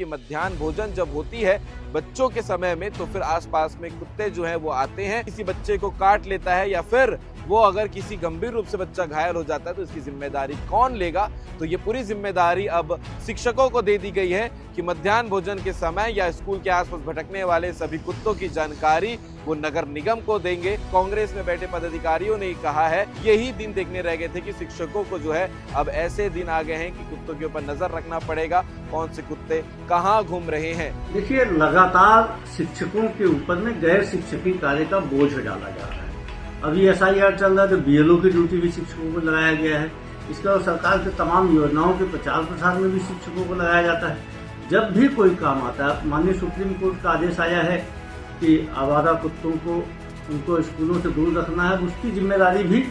कि मध्याह्न भोजन जब होती है बच्चों के समय में तो फिर आसपास में कुत्ते जो हैं वो आते हैं, किसी बच्चे को काट लेता है या फिर वो अगर किसी गंभीर रूप से बच्चा घायल हो जाता है तो इसकी जिम्मेदारी कौन लेगा। तो ये पूरी जिम्मेदारी अब शिक्षकों को दे दी गई है कि मध्याह्न भोजन के समय या स्कूल के आसपास भटकने वाले सभी कुत्तों की जानकारी वो नगर निगम को देंगे। कांग्रेस में बैठे पदाधिकारियों ने कहा है यही दिन देखने रह गए थे कि शिक्षकों को जो है अब ऐसे दिन आ गए हैं कि कुत्तों के ऊपर नजर रखना पड़ेगा, कौन से कुत्ते कहाँ घूम रहे हैं। देखिए, लगातार शिक्षकों के ऊपर में गैर शिक्षकी कार्य का बोझ डाला जा रहा है। अभी SIR चल रहा है तो BLO की ड्यूटी भी शिक्षकों को लगाया गया है। इसके अलावा सरकार के तमाम योजनाओं के प्रचार प्रसार में भी शिक्षकों को लगाया जाता है। जब भी कोई काम आता है, माननीय सुप्रीम कोर्ट का आदेश आया है कि आवारा कुत्तों को उनको स्कूलों से दूर रखना है, उसकी जिम्मेदारी भी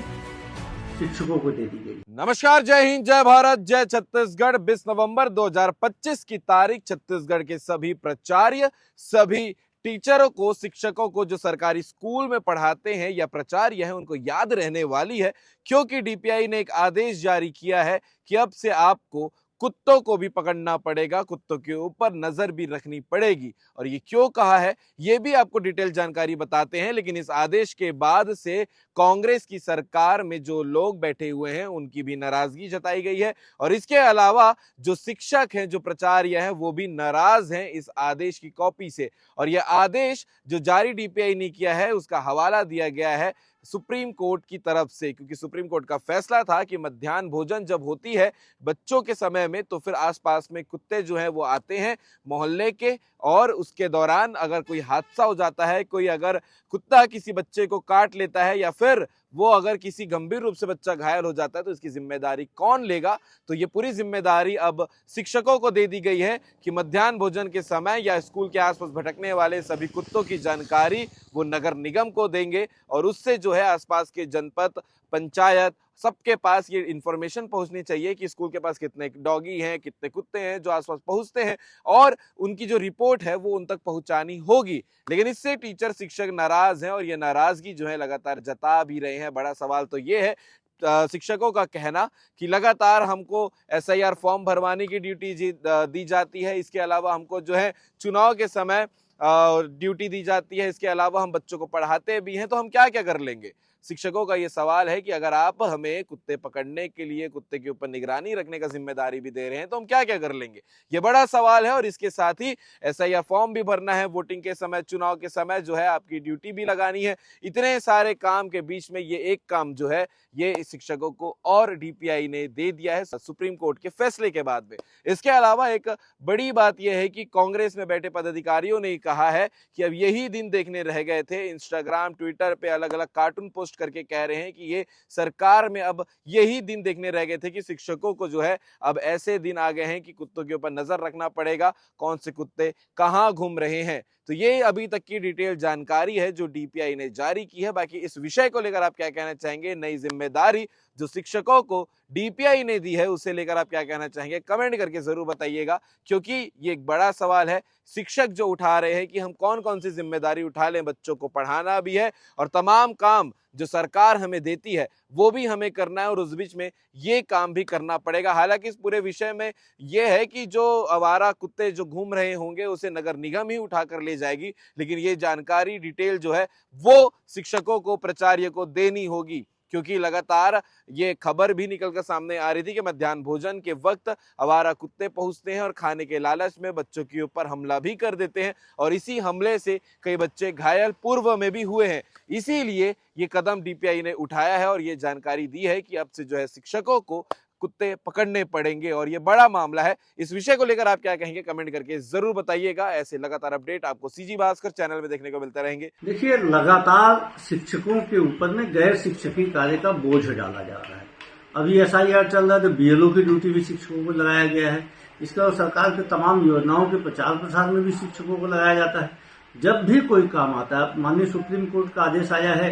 शिक्षकों को दे दी गई। नमस्कार, जय हिंद, जय भारत, जय छत्तीसगढ़। 20 नवंबर 2025 की तारीख छत्तीसगढ़ के सभी प्राचार्य, सभी टीचरों को, शिक्षकों को जो सरकारी स्कूल में पढ़ाते हैं या प्राचार्य हैं उनको याद रहने वाली है, क्योंकि DPI ने एक आदेश जारी किया है कि अब से आपको कुत्तों को भी पकड़ना पड़ेगा, कुत्तों के ऊपर नजर भी रखनी पड़ेगी। और ये क्यों कहा है ये भी आपको डिटेल जानकारी बताते हैं। लेकिन इस आदेश के बाद से कांग्रेस की सरकार में जो लोग बैठे हुए हैं उनकी भी नाराजगी जताई गई है और इसके अलावा जो शिक्षक हैं, जो प्राचार्य हैं, वो भी नाराज हैं इस आदेश की कॉपी से। और यह आदेश जो जारी DPI ने किया है उसका हवाला दिया गया है सुप्रीम कोर्ट की तरफ से, क्योंकि सुप्रीम कोर्ट का फैसला था कि मध्याह्न भोजन जब होती है बच्चों के समय में तो फिर आसपास में कुत्ते जो हैं वो आते हैं मोहल्ले के, और उसके दौरान अगर कोई हादसा हो जाता है, कोई अगर कुत्ता किसी बच्चे को काट लेता है या फिर वो अगर किसी गंभीर रूप से बच्चा घायल हो जाता है तो इसकी जिम्मेदारी कौन लेगा। तो ये पूरी जिम्मेदारी अब शिक्षकों को दे दी गई है कि मध्याह्न भोजन के समय या स्कूल के आसपास भटकने वाले सभी कुत्तों की जानकारी वो नगर निगम को देंगे और उससे जो है आसपास के जनपद, पंचायत, सबके पास ये इन्फॉर्मेशन पहुंचनी चाहिए कि स्कूल के पास कितने डॉगी हैं, कितने कुत्ते हैं जो आसपास पहुंचते हैं, और उनकी जो रिपोर्ट है वो उन तक पहुंचानी होगी। लेकिन इससे टीचर, शिक्षक नाराज हैं और ये नाराजगी जो है लगातार जता भी रहे हैं। बड़ा सवाल तो ये है शिक्षकों का कहना कि लगातार हमको SIR फॉर्म भरवाने की ड्यूटी दी जाती है, इसके अलावा हमको जो है चुनाव के समय ड्यूटी दी जाती है, इसके अलावा हम बच्चों को पढ़ाते भी हैं, तो हम क्या क्या कर लेंगे। शिक्षकों का ये सवाल है कि अगर आप हमें कुत्ते पकड़ने के लिए, कुत्ते के ऊपर निगरानी रखने का जिम्मेदारी भी दे रहे हैं तो हम क्या क्या कर लेंगे। ये बड़ा सवाल है और इसके साथ ही SIR फॉर्म भी भरना है, वोटिंग के समय, चुनाव के समय जो है आपकी ड्यूटी भी लगानी है। इतने सारे काम के बीच में ये एक काम जो है ये शिक्षकों को और DPI ने दे दिया है सुप्रीम कोर्ट के फैसले के बाद में। इसके अलावा एक बड़ी बात यह है कि कांग्रेस में बैठे पदाधिकारियों ने कहा है कि अब यही दिन देखने रह गए थे। इंस्टाग्राम, ट्विटर पे अलग अलग कार्टून पोस्ट करके कह रहे हैं कि ये सरकार में अब यही दिन देखने रह गए थे कि शिक्षकों को जो है अब ऐसे दिन आ गए हैं कि कुत्तों के ऊपर नजर रखना पड़ेगा, कौन से कुत्ते कहाँ घूम रहे हैं। तो ये अभी तक की डिटेल जानकारी है जो DPI ने जारी की है। बाकी इस विषय को लेकर आप क्या कहना चाहेंगे, नई जिम्मेदारी जो शिक्षकों को DPI ने दी है उसे लेकर आप क्या कहना चाहेंगे, कमेंट करके जरूर बताइएगा, क्योंकि ये एक बड़ा सवाल है। शिक्षक जो उठा रहे हैं कि हम कौन कौन सी जिम्मेदारी उठा लें, बच्चों को पढ़ाना भी है और तमाम काम जो सरकार हमें देती है वो भी हमें करना है और उस बीच में ये काम भी करना पड़ेगा। हालांकि इस पूरे विषय में ये है कि जो आवारा कुत्ते जो घूम रहे होंगे उसे नगर निगम ही उठा कर ले जाएगी, लेकिन ये जानकारी डिटेल जो है वो शिक्षकों को, प्राचार्य को देनी होगी, क्योंकि लगातार ये खबर भी निकलकर सामने आ रही थी कि मध्याह्न भोजन के वक्त आवारा कुत्ते पहुंचते हैं और खाने के लालच में बच्चों के ऊपर हमला भी कर देते हैं और इसी हमले से कई बच्चे घायल पूर्व में भी हुए हैं। इसीलिए ये कदम DPI ने उठाया है और ये जानकारी दी है कि अब से जो है शिक्षकों को कुत्ते पकड़ने पड़ेंगे और ये बड़ा मामला है। इस विषय को लेकर आप क्या कहेंगे, कमेंट करके जरूर बताइएगा। ऐसे लगातार अपडेट आपको CG भास्कर चैनल में देखने को मिलते रहेंगे। देखिए, लगातार शिक्षकों के ऊपर में गैर शिक्षकी कार्य का बोझ डाला जा रहा है। अभी SIR चल रहा है तो BLO की ड्यूटी भी शिक्षकों को लगाया गया है। इसके अलावा सरकार के तमाम योजनाओं के प्रचार प्रसार में भी शिक्षकों को लगाया जाता है। जब भी कोई काम आता है, माननीय सुप्रीम कोर्ट का आदेश आया है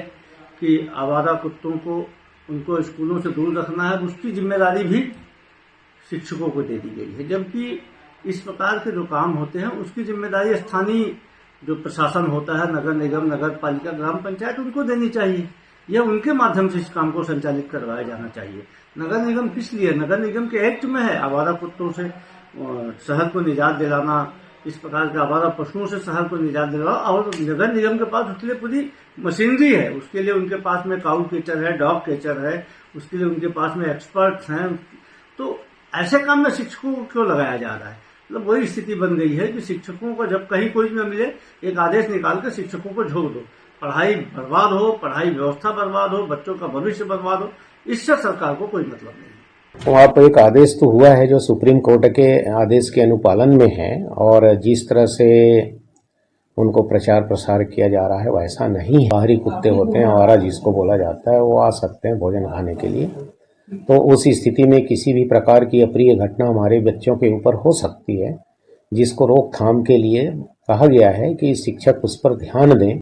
कि आवारा कुत्तों को उनको स्कूलों से दूर रखना है, उसकी जिम्मेदारी भी शिक्षकों को दे दी गई है। जबकि इस प्रकार के जो काम होते हैं उसकी जिम्मेदारी स्थानीय जो प्रशासन होता है, नगर निगम, नगर पालिका, ग्राम पंचायत, उनको देनी चाहिए। यह उनके माध्यम से इस काम को संचालित करवाया जाना चाहिए। नगर निगम किस लिए? नगर निगम के एक्ट में है आवारा कुत्तों से शहर को निजात दिलाना, इस प्रकार के आवारा पशुओं से शहर को निजात दिलाना। और नगर निगम के पास उसके लिए पूरी मशीनरी है, उसके लिए उनके पास में काऊ कैचर है, डॉग कैचर है, उसके लिए उनके पास में एक्सपर्ट्स हैं। तो ऐसे काम में शिक्षकों को क्यों लगाया जा रहा है? मतलब वही स्थिति बन गई है कि शिक्षकों को जब कहीं कोई न मिले, एक आदेश निकाल कर शिक्षकों को झोंक दो, पढ़ाई बर्बाद हो, पढ़ाई व्यवस्था बर्बाद हो, बच्चों का भविष्य बर्बाद हो, इससे सरकार को कोई मतलब नहीं। वहाँ पर एक आदेश तो हुआ है जो सुप्रीम कोर्ट के आदेश के अनुपालन में है, और जिस तरह से उनको प्रचार प्रसार किया जा रहा है वैसा नहीं। बाहरी कुत्ते होते हैं, आवारा जिसको बोला जाता है, वो आ सकते हैं भोजन खाने के लिए। तो उस स्थिति में किसी भी प्रकार की अप्रिय घटना हमारे बच्चों के ऊपर हो सकती है, जिसको रोकथाम के लिए कहा गया है कि शिक्षक उस पर ध्यान दें।